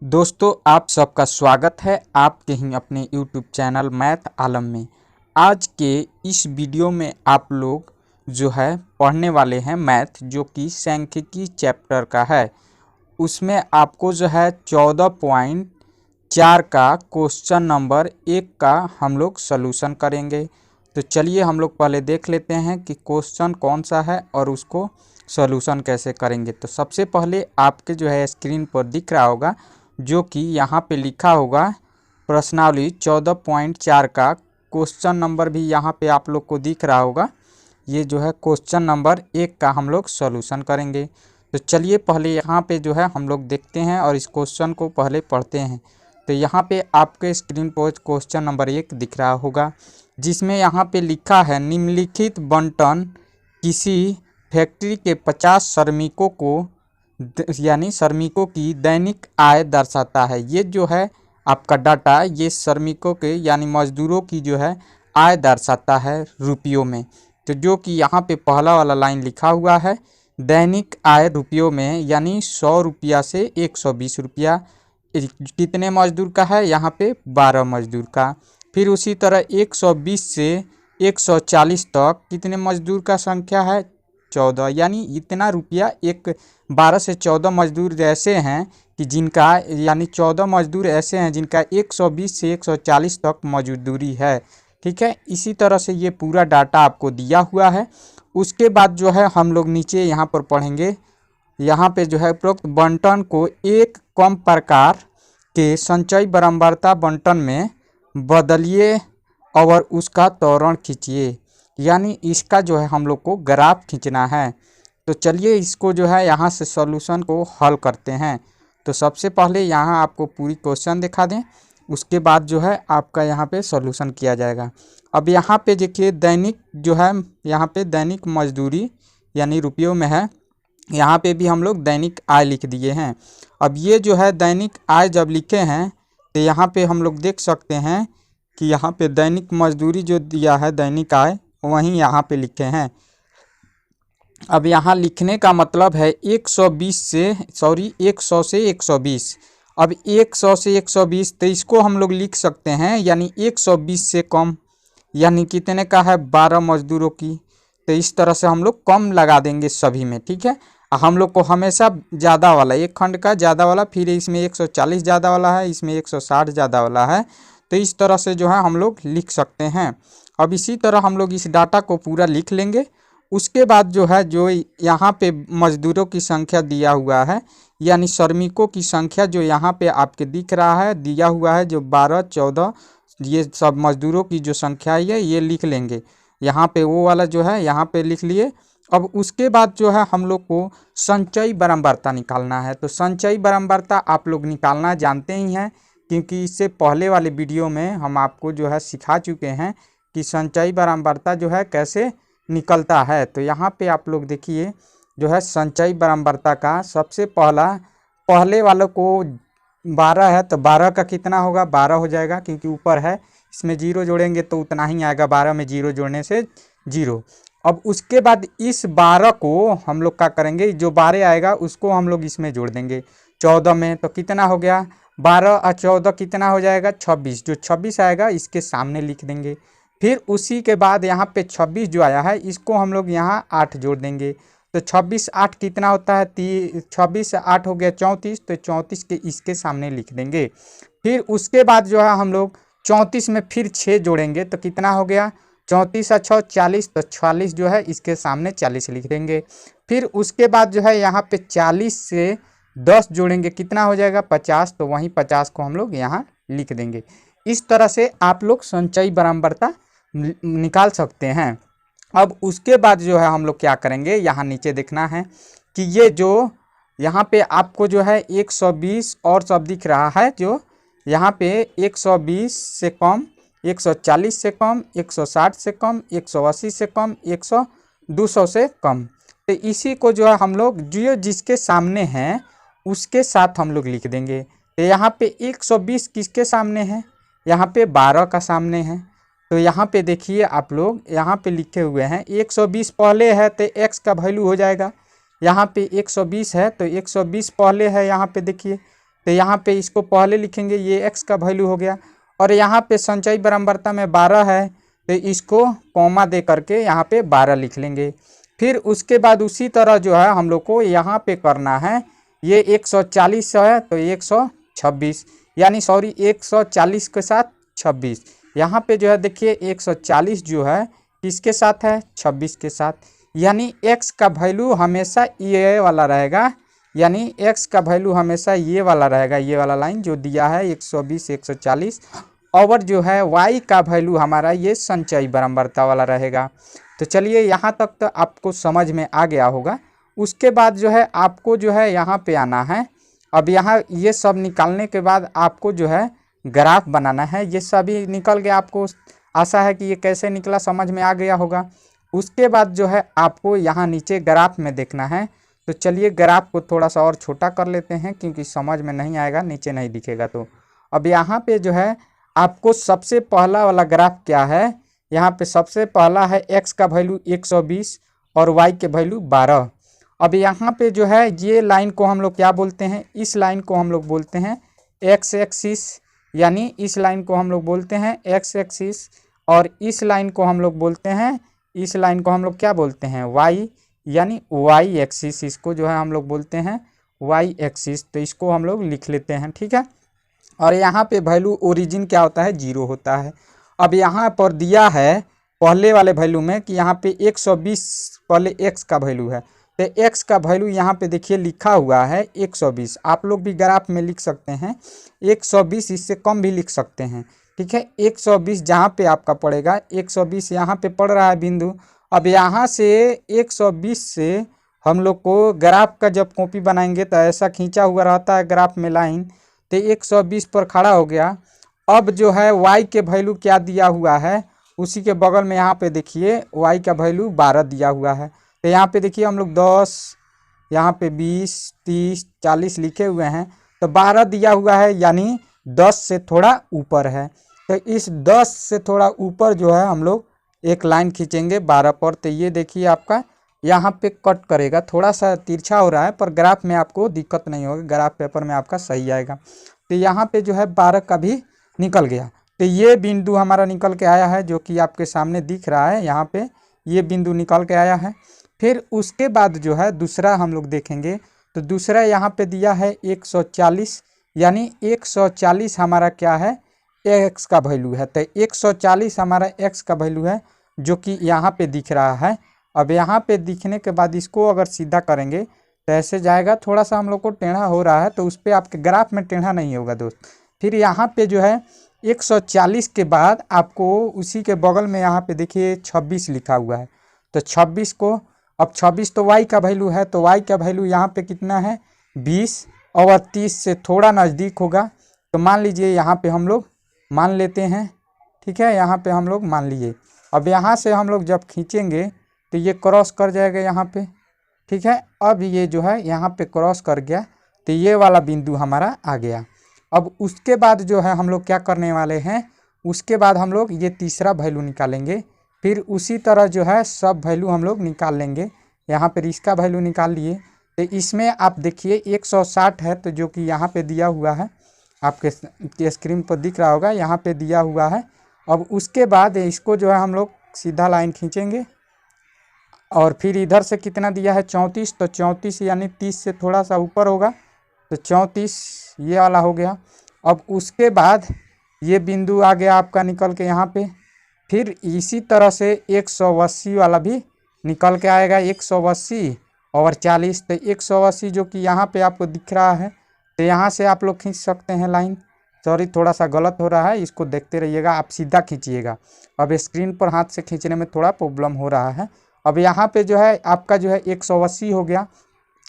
दोस्तों, आप सबका स्वागत है आपके ही अपने YouTube चैनल मैथ आलम में। आज के इस वीडियो में आप लोग जो है पढ़ने वाले हैं मैथ, जो कि सांख्यिकी चैप्टर का है। उसमें आपको जो है 14.4 का क्वेश्चन नंबर 1 का हम लोग सॉल्यूशन करेंगे। तो चलिए हम लोग पहले देख लेते हैं कि क्वेश्चन कौन सा है और उसको सॉल्यूशन कैसे करेंगे। तो सबसे पहले आपके जो है स्क्रीन पर दिख रहा होगा, जो कि यहाँ पे लिखा होगा प्रश्नावली 14.4 का क्वेश्चन नंबर भी यहाँ पे आप लोग को दिख रहा होगा। ये जो है क्वेश्चन नंबर 1 का हम लोग सॉल्यूशन करेंगे। तो चलिए पहले यहाँ पे जो है हम लोग देखते हैं और इस क्वेश्चन को पहले पढ़ते हैं। तो यहाँ पे आपके स्क्रीन पर क्वेश्चन नंबर 1 दिख रहा होगा, जिसमें यहाँ पे लिखा है निम्नलिखित बंटन किसी फैक्ट्री के 50 श्रमिकों को यानी श्रमिकों की दैनिक आय दर्शाता है। ये जो है आपका डाटा, ये श्रमिकों के यानी मजदूरों की जो है आय दर्शाता है रुपयों में। तो जो कि यहाँ पे पहला वाला लाइन लिखा हुआ है दैनिक आय रुपयों में, यानी 100 रुपया से 120 रुपया कितने मजदूर का है, यहाँ पे 12 मजदूर का। फिर उसी तरह 120 से 140 तक कितने मजदूर का संख्या है, 14, यानी इतना रुपया 12 से 14 मजदूर ऐसे हैं कि जिनका यानी 14 मजदूर ऐसे हैं जिनका 120 से 140 तक मजदूरी है। ठीक है, इसी तरह से ये पूरा डाटा आपको दिया हुआ है। उसके बाद जो है हम लोग नीचे यहाँ पर पढ़ेंगे, यहाँ पे जो है उपरोक्त बंटन को एक कम प्रकार के संचयी बारंबारता बंटन में बदलिए और उसका त्वरण खींचिए। यानी इसका जो है हम लोग को ग्राफ खींचना है। तो चलिए इसको जो है यहाँ से सॉल्यूशन को हल करते हैं। तो सबसे पहले यहाँ आपको पूरी क्वेश्चन दिखा दें, उसके बाद जो है आपका यहाँ पे सॉल्यूशन किया जाएगा। अब यहाँ पे देखिए दैनिक जो है, यहाँ पे दैनिक मजदूरी यानी रुपयों में है, यहाँ पे भी हम लोग दैनिक आय लिख दिए हैं। अब ये जो है दैनिक आय जब लिखे हैं तो यहाँ पे हम लोग देख सकते हैं कि यहाँ पे दैनिक मजदूरी जो दिया है दैनिक आय वहीं यहाँ पे लिखे हैं। अब यहाँ लिखने का मतलब है 100 से 120। अब 100 से 120 तो इसको हम लोग लिख सकते हैं यानी 120 से कम, यानी कितने का है, 12 मजदूरों की। तो इस तरह से हम लोग कम लगा देंगे सभी में। ठीक है, हम लोग को हमेशा ज़्यादा वाला, एक खंड का ज़्यादा वाला, फिर इसमें 140 ज़्यादा वाला है, इसमें 160 ज़्यादा वाला है। तो इस तरह से जो है हम लोग लिख सकते हैं। अब इसी तरह हम लोग इस डाटा को पूरा लिख लेंगे। उसके बाद जो है जो यहाँ पे मजदूरों की संख्या दिया हुआ है, यानी श्रमिकों की संख्या जो यहाँ पे आपके दिख रहा है दिया हुआ है, जो 12, 14 ये सब मजदूरों की जो संख्या है ये लिख लेंगे। यहाँ पे वो वाला जो है यहाँ पे लिख लिए। अब उसके बाद जो है हम लोग को संचयी बारंबारता निकालना है। तो संचयी बारंबारता आप लोग निकालना जानते ही हैं, क्योंकि इससे पहले वाले वीडियो में हम आपको जो है सिखा चुके हैं कि संचयी बारंबारता जो है कैसे निकलता है। तो यहाँ पे आप लोग देखिए जो है संचयी बारंबारता का सबसे पहले वालों को 12 है तो 12 का कितना होगा, 12 हो जाएगा, क्योंकि ऊपर है, इसमें 0 जोड़ेंगे तो उतना ही आएगा, 12 में 0 जोड़ने से 0। अब उसके बाद इस 12 को हम लोग क्या करेंगे, जो 12 आएगा उसको हम लोग इसमें जोड़ देंगे 14 में। तो कितना हो गया, 12 और 14 कितना हो जाएगा, 26। जो 26 आएगा इसके सामने लिख देंगे। फिर उसी के बाद यहाँ पे 26 जो आया है इसको हम लोग यहाँ 8 जोड़ देंगे। तो 26 8 कितना होता है, 26 8 हो गया 34। तो 34 के इसके सामने लिख देंगे। फिर उसके बाद जो है हम लोग 34 में फिर 6 जोड़ेंगे तो कितना हो गया, 34 और 6 40। तो 46 जो है इसके सामने 40 लिख देंगे। फिर उसके बाद जो है यहाँ पे 40 से 10 जोड़ेंगे, कितना हो जाएगा, 50। तो वहीं 50 को हम लोग यहाँ लिख देंगे। इस तरह से आप लोग संचयी बारंबारता निकाल सकते हैं। अब उसके बाद जो है हम लोग क्या करेंगे, यहाँ नीचे देखना है कि ये जो यहाँ पे आपको जो है 120 और सब दिख रहा है, जो यहाँ पे 120 से कम, 140 से कम, 160 से कम, 180 से कम, 200 से कम। तो इसी को जो है हम लोग जो जिसके सामने हैं उसके साथ हम लोग लिख देंगे। तो यहाँ पे 120 किसके सामने है, यहाँ पे 12 का सामने है। तो यहाँ पे देखिए आप लोग यहाँ पे लिखे हुए हैं 120 पहले है तो x का वैल्यू हो जाएगा। यहाँ पे 120 है तो 120 पहले है, यहाँ पे देखिए तो यहाँ पे इसको पहले लिखेंगे, ये x का वैल्यू हो गया। और यहाँ पे संचयी बारंबारता में 12 है तो इसको कॉमा दे करके यहाँ पे 12 लिख लेंगे। फिर उसके बाद उसी तरह जो है हम लोग को यहाँ पे करना है, ये 140 है तो 126, यानी सॉरी 140 के साथ 26। यहाँ पे जो है देखिए 140 जो है किसके साथ है, 26 के साथ, यानी x का वैल्यू हमेशा ये वाला रहेगा, यानी x का वैल्यू हमेशा ये वाला रहेगा, ये वाला लाइन जो दिया है 120 140। और जो है y का वैल्यू हमारा ये संचयी बारंबारता वाला रहेगा। तो चलिए यहाँ तक तो आपको समझ में आ गया होगा। उसके बाद जो है आपको जो है यहाँ पे आना है। अब यहाँ ये सब निकालने के बाद आपको जो है ग्राफ बनाना है। ये सभी निकल गया, आपको आशा है कि ये कैसे निकला समझ में आ गया होगा। उसके बाद जो है आपको यहाँ नीचे ग्राफ में देखना है। तो चलिए ग्राफ को थोड़ा सा और छोटा कर लेते हैं क्योंकि समझ में नहीं आएगा, नीचे नहीं दिखेगा। तो अब यहाँ पे जो है आपको सबसे पहला वाला ग्राफ क्या है, यहाँ पे सबसे पहला है x का वैल्यू 120 और y के वैल्यू 12। अब यहाँ पे जो है ये लाइन को हम लोग क्या बोलते हैं, इस लाइन को हम लोग बोलते हैं x एक्सिस, यानी इस लाइन को हम लोग बोलते हैं x एक्सिस, और इस लाइन को हम लोग बोलते हैं, इस लाइन को हम लोग क्या बोलते हैं y, यानी y एक्सिस, इसको जो है हम लोग बोलते हैं y एक्सिस। तो इसको हम लोग लिख लेते हैं, ठीक है। और यहाँ पे वैल्यू ओरिजिन क्या होता है, 0 होता है। अब यहाँ पर दिया है पहले वाले वैल्यू में कि यहाँ पे 120 पहले x का वैल्यू है, तो x का वैल्यू यहाँ पे देखिए लिखा हुआ है 120। आप लोग भी ग्राफ में लिख सकते हैं 120, इससे कम भी लिख सकते हैं, ठीक है। 120 जहाँ पे आपका पड़ेगा, 120 यहाँ पे पड़ रहा है बिंदु। अब यहाँ से 120 से हम लोग को ग्राफ का जब कॉपी बनाएंगे तो ऐसा खींचा हुआ रहता है ग्राफ में लाइन, तो 120 पर खड़ा हो गया। अब जो है y के वैल्यू क्या दिया हुआ है, उसी के बगल में यहाँ पे देखिए y का वैल्यू 12 दिया हुआ है। तो यहाँ पे देखिए हम लोग 10, यहाँ पे 20 30 40 लिखे हुए हैं, तो 12 दिया हुआ है, यानी 10 से थोड़ा ऊपर है। तो इस 10 से थोड़ा ऊपर जो है हम लोग एक लाइन खींचेंगे 12 पर। तो ये देखिए आपका यहाँ पे कट करेगा, थोड़ा सा तिरछा हो रहा है पर ग्राफ में आपको दिक्कत नहीं होगी, ग्राफ पेपर में आपका सही आएगा। तो यहाँ पे जो है 12 का भी निकल गया। तो ये बिंदु हमारा निकल के आया है जो कि आपके सामने दिख रहा है, यहाँ पे ये बिंदु निकल के आया है। फिर उसके बाद जो है दूसरा हम लोग देखेंगे, तो दूसरा यहाँ पे दिया है 140, यानी 140 हमारा क्या है, x का वैल्यू है। तो 140 हमारा x का वैल्यू है जो कि यहाँ पे दिख रहा है। अब यहाँ पे दिखने के बाद इसको अगर सीधा करेंगे तो ऐसे जाएगा, थोड़ा सा हम लोग को टेढ़ा हो रहा है तो उस पर आपके ग्राफ में टेढ़ा नहीं होगा दोस्त। फिर यहाँ पे जो है 140 के बाद आपको उसी के बगल में यहाँ पे देखिए 26 लिखा हुआ है। तो 26 को, अब 26 तो y का वैल्यू है, तो y का वैल्यू यहाँ पे कितना है 20, और 30 से थोड़ा नज़दीक होगा। तो मान लीजिए यहाँ पे हम लोग मान लेते हैं, ठीक है, यहाँ पे हम लोग मान लिए। अब यहाँ से हम लोग जब खींचेंगे तो ये क्रॉस कर जाएगा यहाँ पे, ठीक है। अब ये जो है यहाँ पे क्रॉस कर गया, तो ये वाला बिंदु हमारा आ गया। अब उसके बाद जो है हम लोग क्या करने वाले हैं, उसके बाद हम लोग ये तीसरा वैल्यू निकालेंगे। फिर उसी तरह जो है सब वैल्यू हम लोग निकाल लेंगे। यहाँ पर इसका वैल्यू निकाल लिए, तो इसमें आप देखिए 160 है, तो जो कि यहाँ पे दिया हुआ है, आपके स्क्रीन पर दिख रहा होगा, यहाँ पे दिया हुआ है। अब उसके बाद इसको जो है हम लोग सीधा लाइन खींचेंगे, और फिर इधर से कितना दिया है 34, तो 34 यानी 30 से थोड़ा सा ऊपर होगा, तो 34 ये वाला हो गया। अब उसके बाद ये बिंदु आ गया आपका निकल के यहाँ पे। फिर इसी तरह से 180 वाला भी निकल के आएगा, 180 और 40, तो 180 जो कि यहाँ पे आपको दिख रहा है, तो यहाँ से आप लोग खींच सकते हैं लाइन। सॉरी थोड़ा सा गलत हो रहा है, इसको देखते रहिएगा, आप सीधा खींचिएगा। अब स्क्रीन पर हाथ से खींचने में थोड़ा प्रॉब्लम हो रहा है। अब यहाँ पे जो है आपका जो है 180 हो गया।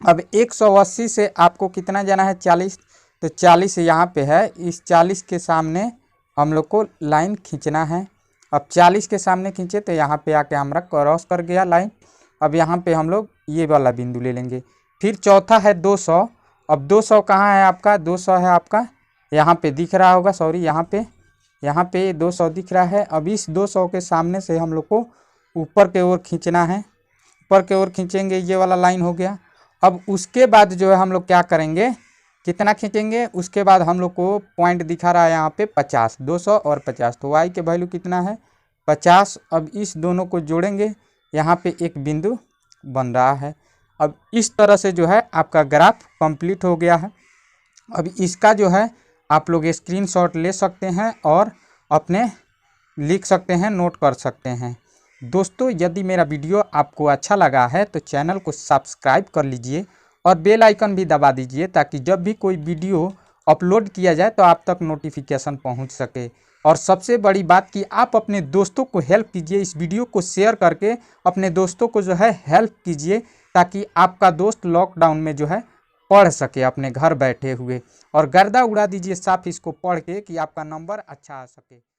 अब 180 से आपको कितना जाना है 40, तो 40 यहाँ पे है, इस 40 के सामने हम लोग को लाइन खींचना है। अब 40 के सामने खींचे तो यहाँ पे आके हमारा क्रॉस कर गया लाइन। अब यहाँ पे हम लोग ये वाला बिंदु ले लेंगे। फिर चौथा है 200। अब 200 कहाँ है आपका, 200 है आपका यहाँ पे दिख रहा होगा, सॉरी यहाँ पे 200 दिख रहा है। अब इस 200 के सामने से हम लोग को ऊपर के ओर खींचना है, ऊपर के ओर खींचेंगे, ये वाला लाइन हो गया। अब उसके बाद जो है हम लोग क्या करेंगे, कितना खींचेंगे, उसके बाद हम लोग को पॉइंट दिखा रहा है यहाँ पे 50, 200 और 50, तो y के वैल्यू कितना है 50। अब इस दोनों को जोड़ेंगे, यहाँ पे एक बिंदु बन रहा है। अब इस तरह से जो है आपका ग्राफ कंप्लीट हो गया है। अब इसका जो है आप लोग स्क्रीनशॉट ले सकते हैं और अपने लिख सकते हैं, नोट कर सकते हैं। दोस्तों यदि मेरा वीडियो आपको अच्छा लगा है तो चैनल को सब्सक्राइब कर लीजिए और बेल आइकन भी दबा दीजिए, ताकि जब भी कोई वीडियो अपलोड किया जाए तो आप तक नोटिफिकेशन पहुंच सके। और सबसे बड़ी बात कि आप अपने दोस्तों को हेल्प कीजिए, इस वीडियो को शेयर करके अपने दोस्तों को जो है हेल्प कीजिए, ताकि आपका दोस्त लॉकडाउन में जो है पढ़ सके अपने घर बैठे हुए। और गर्दा उड़ा दीजिए साफ इसको पढ़ के कि आपका नंबर अच्छा आ सके।